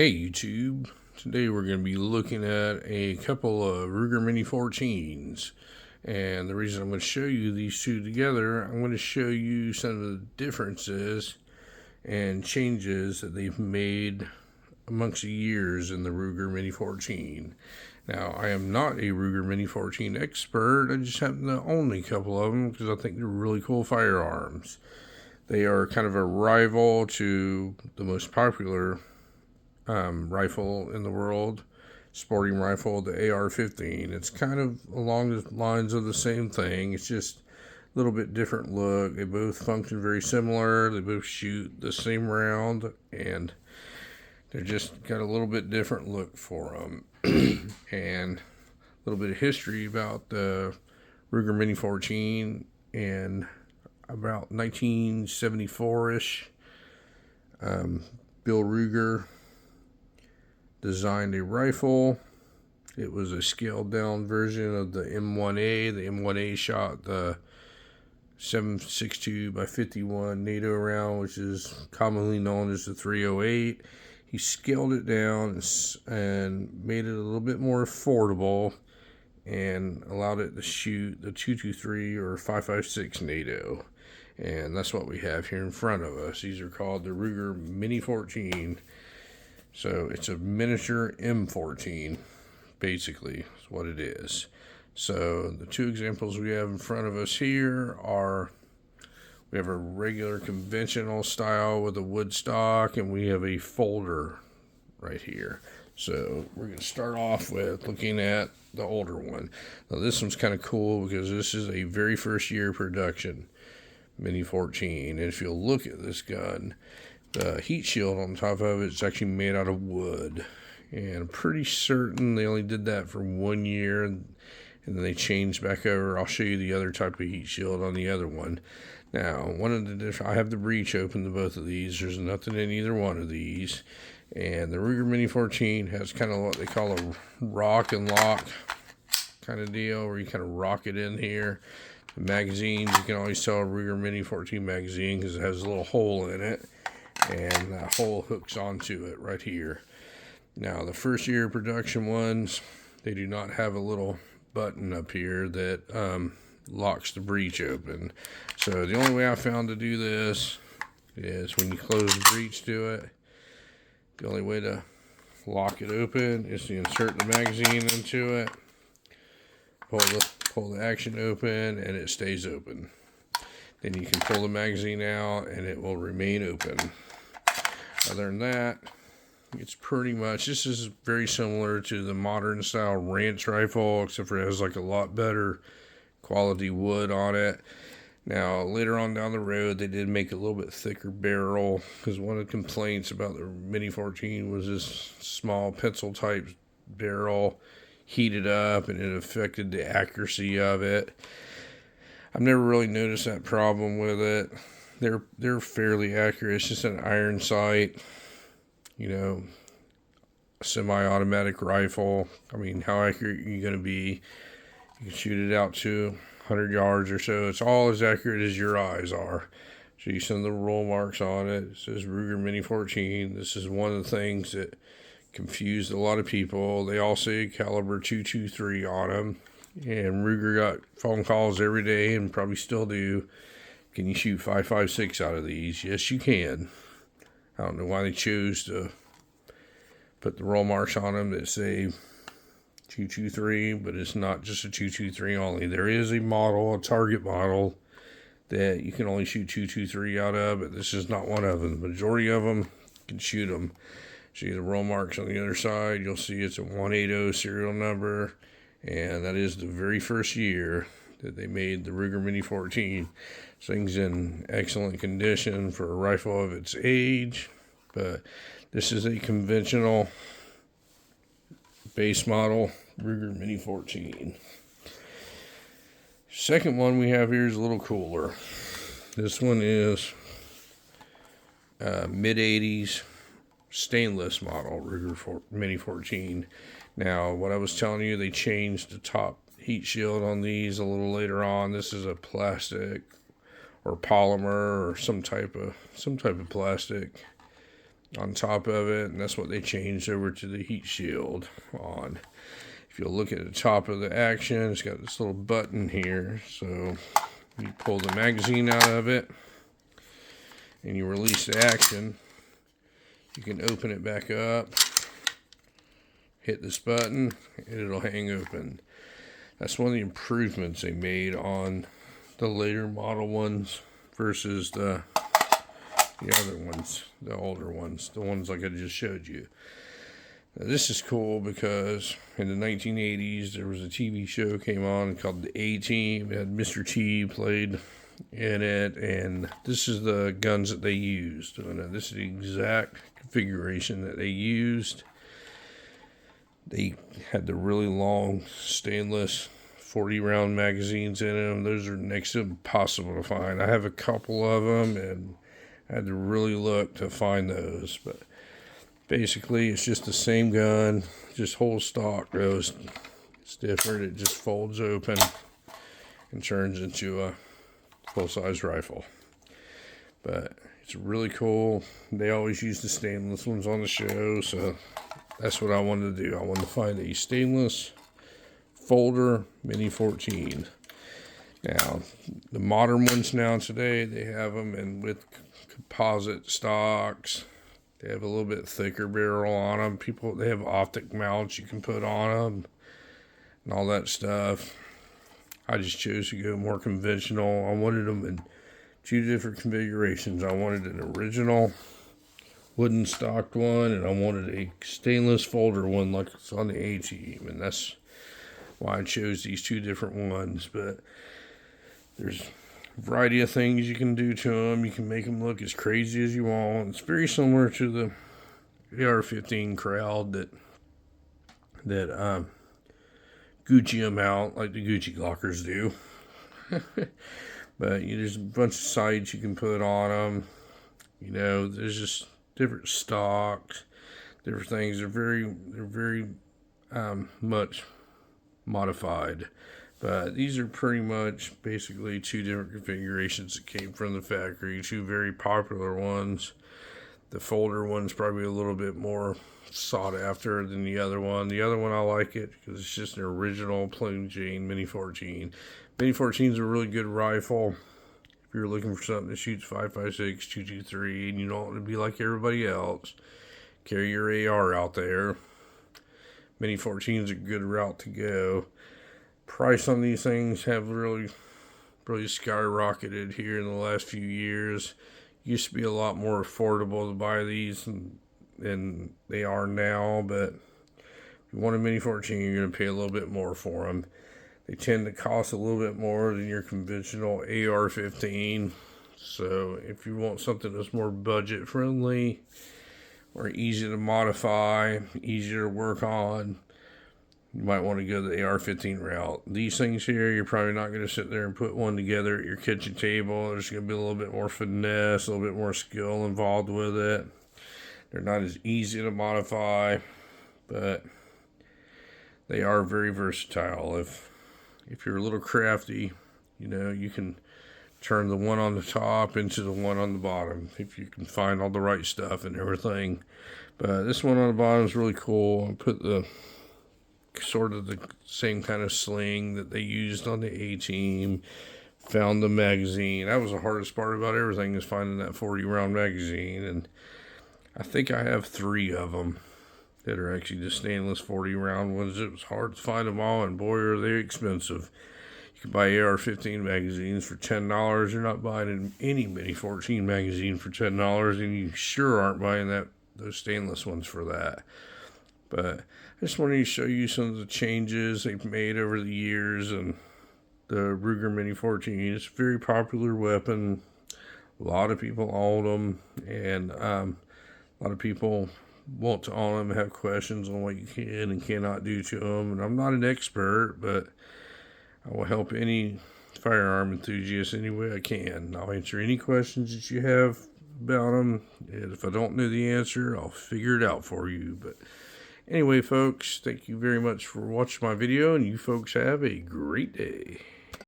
Hey YouTube, today we're going to be looking at a couple of Ruger Mini 14s, and the reason I'm going to show you these two together, I'm going to show you some of the differences and changes that they've made amongst the years in the Ruger Mini 14. Now, I am not a Ruger Mini 14 expert, I just happen to own a couple of them because I think they're really cool firearms. They are kind of a rival to the most popular rifle in the world, sporting rifle, the AR-15. It's kind of along the lines of the same thing. It's just a little bit different look. They both function very similar. They both shoot the same round, and they're just got a little bit different look for them. And a little bit of history about the Ruger Mini 14. And about 1974-ish, Bill Ruger designed a rifle. It was a scaled down version of the M1A. The M1A shot the 7.62 by 51 NATO round, which is commonly known as the 308. He scaled it down and made it a little bit more affordable and allowed it to shoot the 223 or 5.56 NATO. And that's what we have here in front of us. These are called the Ruger Mini 14. So it's a miniature M14, basically, is what it is. So the two examples we have in front of us here are, we have a regular conventional style with a wood stock, and we have a folder right here. So we're going to start off with looking at the older one. Now this one's kind of cool because this is a very first year production Mini 14. And if you'll look at this gun, the heat shield on top of it is actually made out of wood, and I'm pretty certain they only did that for 1 year, and then they changed back over. I'll show you the other type of heat shield on the other one. Now, one of the I have the breech open to both of these. There's nothing in either one of these, and the Ruger Mini 14 has kind of what they call a rock and lock kind of deal, where you kind of rock it in here. The magazines, you can always tell a Ruger Mini 14 magazine because it has a little hole in it, and that hole hooks onto it right here. Now the first year production ones, they do not have a little button up here that locks the breech open. So the only way I found to do this is when you close the breech to it, the only way to lock it open is to insert the magazine into it, pull the action open, and it stays open. Then you can pull the magazine out and it will remain open. Other than that, it's pretty much, this is very similar to the modern style ranch rifle, except for it has like a lot better quality wood on it. Now, later on down the road, they did make a little bit thicker barrel, because one of the complaints about the Mini 14 was this small pencil type barrel heated up and it affected the accuracy of it. I've never really noticed that problem with it. They're fairly accurate. It's just an iron sight, you know, semi-automatic rifle. I mean, how accurate are you going to be? You can shoot it out to 100 yards or so. It's all as accurate as your eyes are. So you send the roll marks on it. It says Ruger Mini 14. This is one of the things that confused a lot of people. They all say caliber 223 on them. And Ruger got phone calls every day, and probably still do. Can you shoot 5.56 out of these? Yes, you can. I don't know why they chose to put the roll marks on them that say 223, but it's not just a 223 only. There is a model, a target model, that you can only shoot 223 out of, but this is not one of them. The majority of them can shoot them. See the roll marks on the other side. You'll see it's a 180 serial number. And that is the very first year that they made the Ruger Mini 14. This thing's in excellent condition for a rifle of its age, but this is a conventional base model Ruger Mini 14. Second one we have here is a little cooler. This one is mid-80s stainless model Ruger Mini 14. Now, what I was telling you, they changed the top heat shield on these a little later on. This is a plastic or polymer or some type of plastic on top of it, and that's what they changed over to the heat shield on. If you look at the top of the action, it's got this little button here, so you pull the magazine out of it and you release the action. You can open it back up, hit this button, and it'll hang open. That's one of the improvements they made on the later model ones versus the other ones, the older ones, the ones like I just showed you. Now, this is cool because in the 1980s there was a TV show came on called The A-Team. It had Mr. T played in it, and this is the guns that they used. And this is the exact configuration that they used. They had the really long stainless 40 round magazines in them. Those are next to impossible to find. I have a couple of them, and I had to really look to find those. But basically, it's just the same gun, just whole stock though. It's different. It just folds open and turns into a full-size rifle. But it's really cool. They always use the stainless ones on the show, so that's what I wanted to do. I wanted to find a stainless folder Mini 14. Now, the modern ones now today, they have them in with composite stocks. They have a little bit thicker barrel on them. They have optic mounts you can put on them and all that stuff. I just chose to go more conventional. I wanted them in two different configurations. I wanted an original wooden stocked one, and I wanted a stainless folder one like it's on the A-Team, and that's why I chose these two different ones. But there's a variety of things you can do to them. You can make them look as crazy as you want. It's very similar to the AR-15 crowd that Gucci them out like the Gucci Glockers do. But there's a bunch of sights you can put on them. There's just different stocks, different things. They're very much modified. But these are pretty much basically two different configurations that came from the factory. Two very popular ones. The folder one's probably a little bit more sought after than the other one. The other one I like it because it's just an original plain Jane Mini 14. Mini 14 is a really good rifle. If you're looking for something that shoots 5.56, 223, and you don't want to be like everybody else, carry your AR out there. Mini 14 is a good route to go. Price on these things have really skyrocketed here in the last few years. Used to be a lot more affordable to buy these than they are now, but if you want a Mini 14, you're going to pay a little bit more for them. They tend to cost a little bit more than your conventional AR-15. So if you want something that's more budget friendly or easy to modify, easier to work on, you might want to go the AR-15 route. These things here, you're probably not going to sit there and put one together at your kitchen table. There's going to be a little bit more finesse, a little bit more skill involved with it. They're not as easy to modify, but they are very versatile. If you're a little crafty, you can turn the one on the top into the one on the bottom if you can find all the right stuff and everything. But this one on the bottom is really cool. I put the sort of the same kind of sling that they used on the A-Team. Found the magazine. That was the hardest part about everything, is finding that 40 round magazine, and I think I have 3 of them that are actually the stainless 40 round ones. It was hard to find them all, and boy are they expensive. You can buy AR-15 magazines for $10. You're not buying any Mini 14 magazine for $10, and you sure aren't buying those stainless ones for that. But I just wanted to show you some of the changes they've made over the years, and the Ruger Mini 14. It's a very popular weapon. A lot of people own them, and a lot of people want to own them and have questions on what you can and cannot do to them. And I'm not an expert, but I will help any firearm enthusiast any way I can. I'll answer any questions that you have about them, and if I don't know the answer, I'll figure it out for you. But anyway, folks, thank you very much for watching my video, and you folks have a great day.